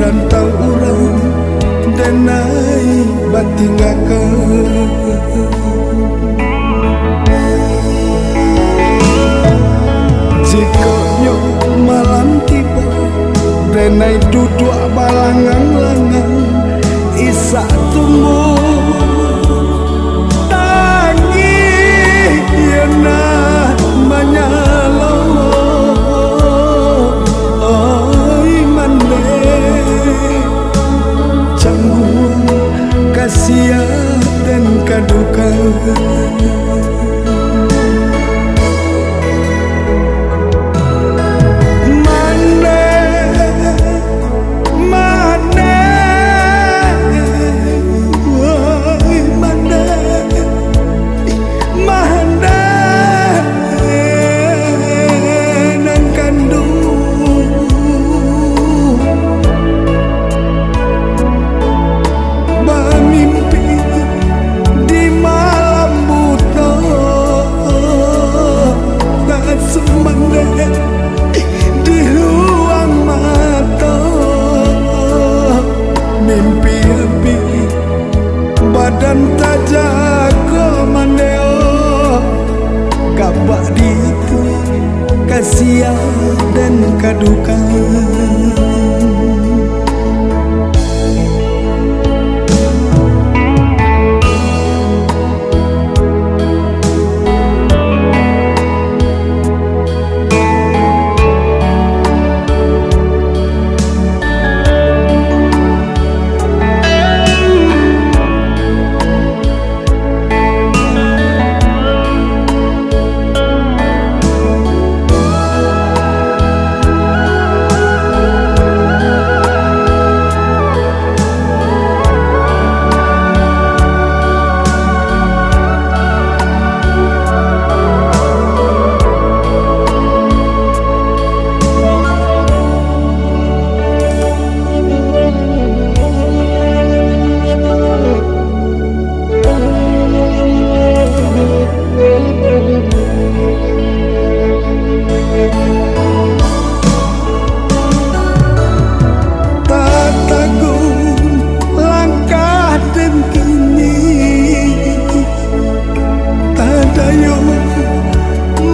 rantau urang denai batinggakeun. Jika nyo malam tiba denai duduk balangan-langan isa tumbuh tangi yeuna manyalo oi mande canggung kasihan dan kaduka. Badan tak jago maneo kabak itu kasihan dan kaduka.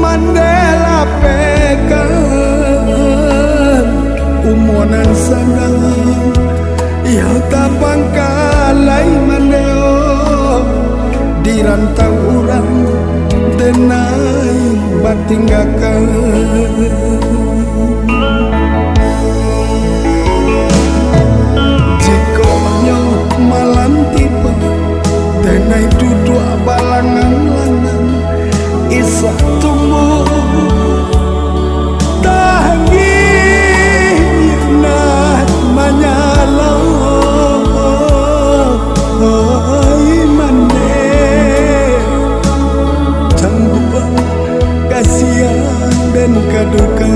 Mandela pegang umonan sanang ia tapang kalai maneo di rantau urang denai batinggakeun. Jika nyo malam tiba denai duduk balangan-langan isa tumbuh tangi yeuna manyalo oi mande canggung kasihan dan kaduka.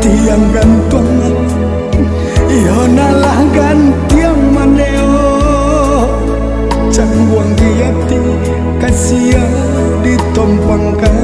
Tiang gantung iyo nalah gantiang maneo cangguang diati kasihan ditompangkan.